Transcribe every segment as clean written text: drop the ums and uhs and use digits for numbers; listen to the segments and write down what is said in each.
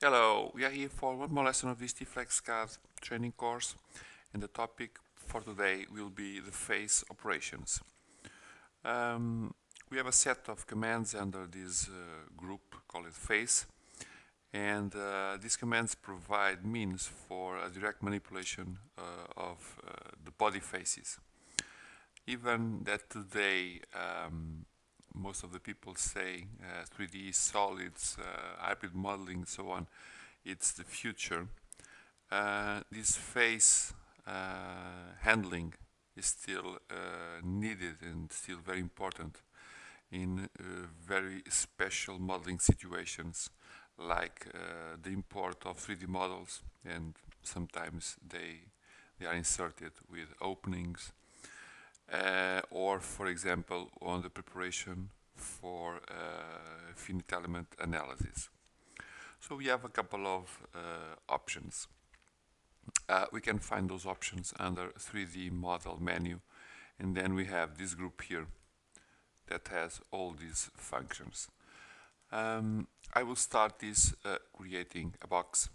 Hello, we are here for one more lesson of this T-Flex CAD training course, and the topic for today will be the face operations. We have a set of commands under this group called face, and these commands provide means for a direct manipulation of the body faces. Even that today most of the people say 3D solids, hybrid modeling, so on, it's the future. This face handling is still needed and still very important in very special modeling situations, like the import of 3D models, and sometimes they are inserted with openings, or for example on the preparation for finite element analysis. So we have a couple of options. We can find those options under 3D model menu, and then we have this group here that has all these functions. I will start this creating a box,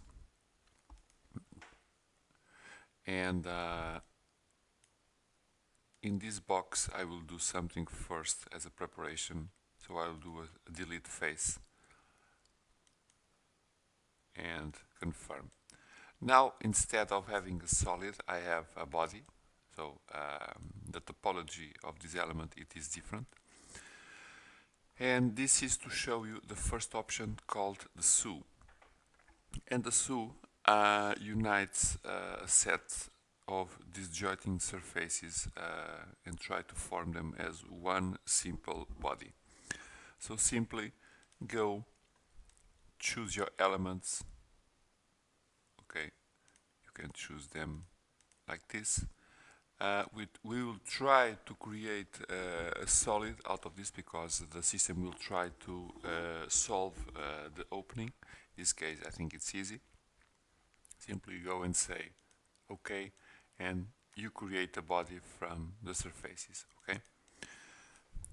and in this box I will do something first as a preparation. So I will do a delete face and confirm. Now, instead of having a solid, I have a body. So the topology of this element, it is different. And this is to show you the first option called the SU. And the SU unites a set of disjointing surfaces and try to form them as one simple body. So simply go choose your elements. Okay, you can choose them like this. We will try to create a solid out of this, because the system will try to solve the opening. In this case, I think it's easy. Simply go and say OK, and you create a body from the surfaces. Okay,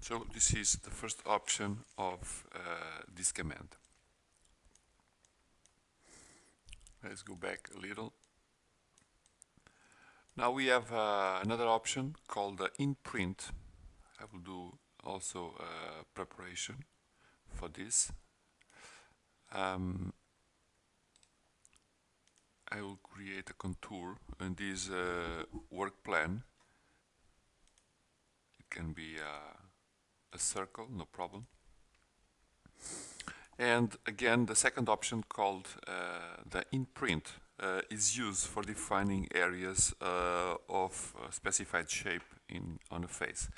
so this is the first option of this command. Let's go back a little. Now we have another option called the Imprint. I will do also preparation for this. I will create a contour in this work plan. It can be a circle, no problem. And again, the second option called the Imprint is used for defining areas of specified shape on a face.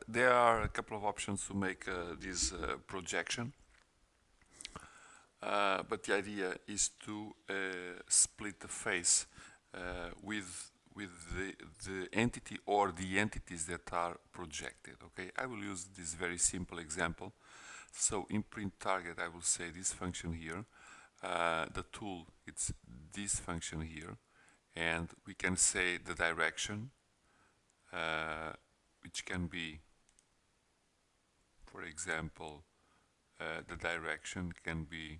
There are a couple of options to make this projection, but the idea is to split the face with the entity or the entities that are projected. Okay, I will use this very simple example. So in print target, I will say this function here. The tool, it's this function here, and we can say the direction, which can be, for example, the direction can be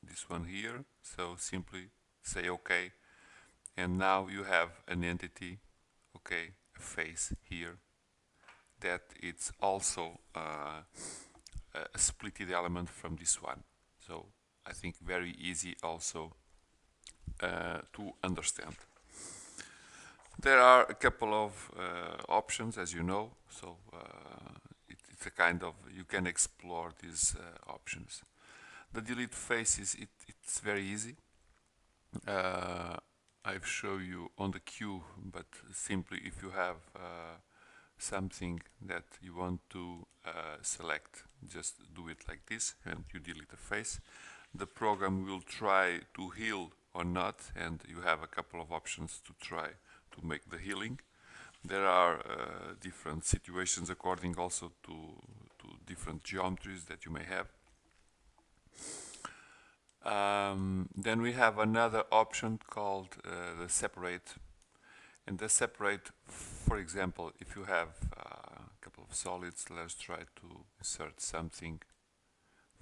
this one here. So simply say OK, and now you have an entity, okay, a face here, that it's also a splitted element from this one. So I think very easy also to understand. There are a couple of options, as you know, so it's a kind of, you can explore these options. The delete faces, it's very easy. I've shown you on the queue, but simply if you have something that you want to select, just do it like this and you delete the face. The program will try to heal or not, and you have a couple of options to try to make the healing. There are different situations according also to different geometries that you may have. Then we have another option called the separate. And the separate, for example, if you have a couple of solids, let's try to insert something,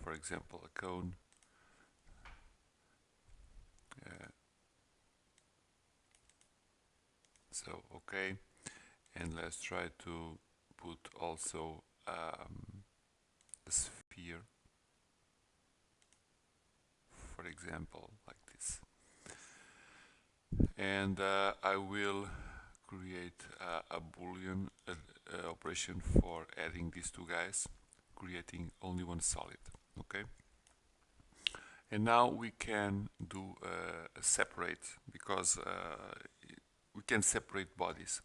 for example, a cone. So okay, and let's try to put also a sphere, for example, like this. And I will create a boolean operation for adding these two guys, creating only one solid. Okay, and now we can do a separate, because we can separate bodies.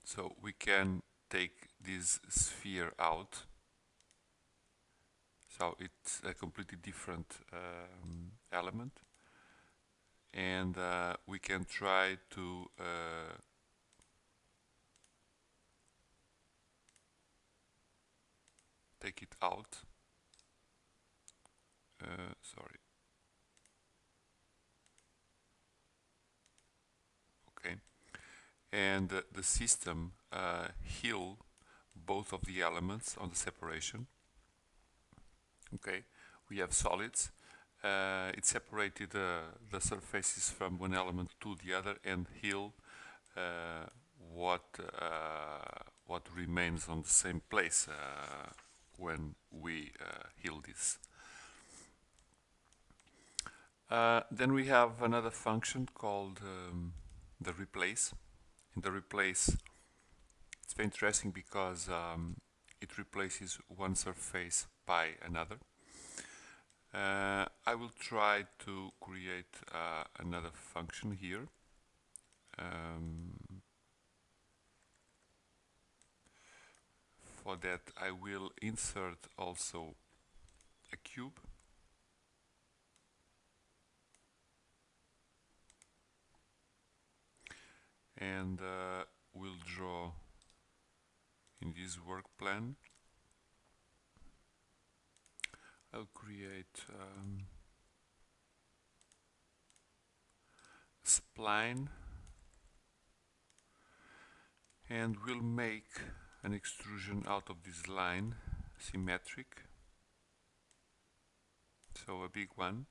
So we can take this sphere out, so it's a completely different element, and we can try to take it out. Sorry. Okay. And the system heal both of the elements on the separation. Okay. We have solids. It separated the surfaces from one element to the other and heal what remains on the same place when we heal this. Then we have another function called the replace. In the replace, it's very interesting because it replaces one surface by another. I will try to create another function here. For that, I will insert also a cube. And we'll draw in this work plan. I'll create a spline, and we'll make an extrusion out of this line, symmetric, so a big one.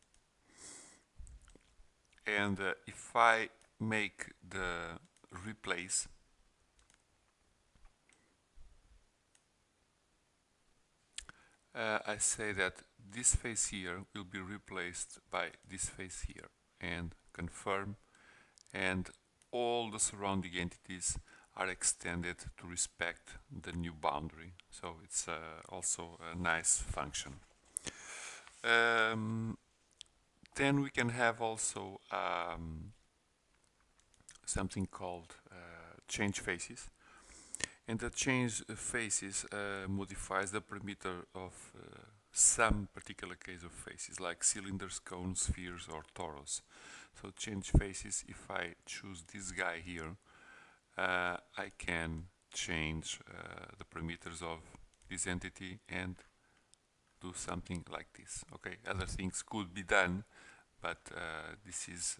And if I make the replace, I say that this face here will be replaced by this face here, and confirm, and all the surrounding entities are extended to respect the new boundary. So it's also a nice function. Then we can have also something called change faces. And the change faces modifies the perimeter of some particular case of faces, like cylinders, cones, spheres, or torus. So change faces, if I choose this guy here, I can change the parameters of this entity and do something like this. Okay, other things could be done, but this is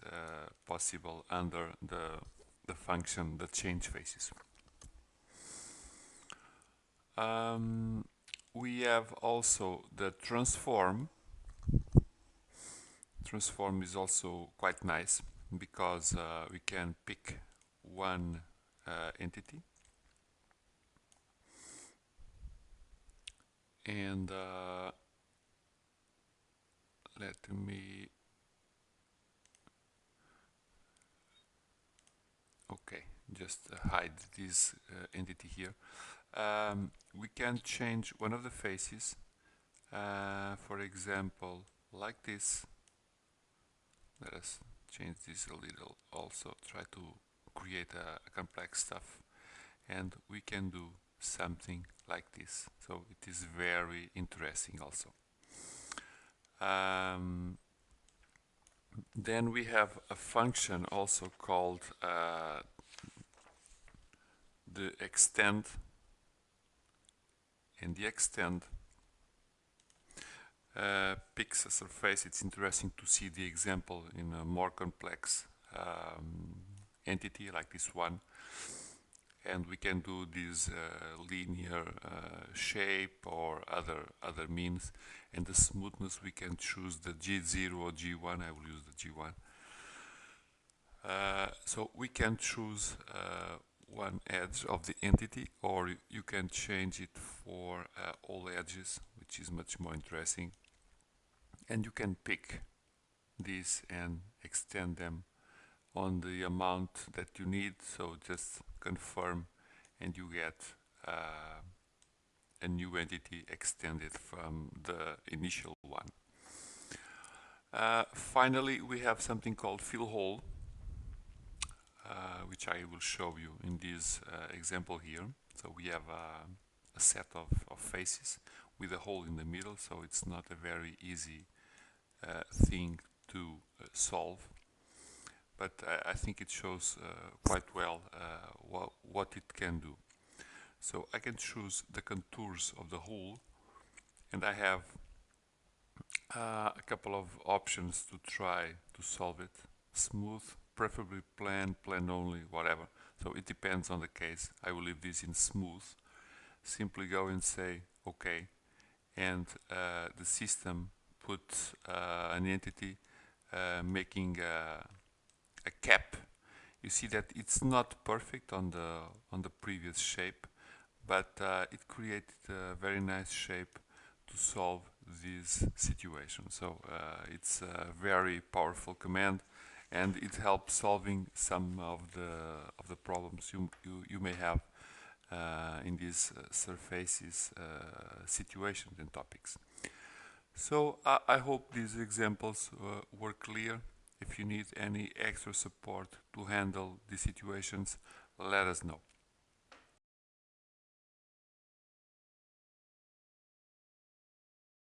possible under the function, the change faces. We have also the transform. Transform is also quite nice because we can pick one entity and let me just hide this entity here. We can change one of the faces, for example, like this. Let us change this a little, also try to create a complex stuff, and we can do something like this. So it is very interesting also. Then we have a function also called the extend, and the extend picks a surface. It's interesting to see the example in a more complex entity like this one, and we can do this linear shape or other means, and the smoothness we can choose the G0 or G1. I will use the G1. So we can choose one edge of the entity, or you can change it for all edges, which is much more interesting. And you can pick these and extend them on the amount that you need. So just confirm and you get a new entity extended from the initial one. Finally, we have something called fill hole, which I will show you in this example here. So we have a set of faces with a hole in the middle, so it's not a very easy thing to solve, but I think it shows quite well what it can do. So I can choose the contours of the hole, and I have a couple of options to try to solve it. Smooth, preferably plan, plan only, whatever. So it depends on the case. I will leave this in smooth. Simply go and say OK, and the system puts an entity making a cap. You see that it's not perfect on the previous shape, but it created a very nice shape to solve this situation. So it's a very powerful command, and it helps solving some of the problems you may have in these surfaces situations and topics. So I hope these examples were clear. If you need any extra support to handle these situations, let us know.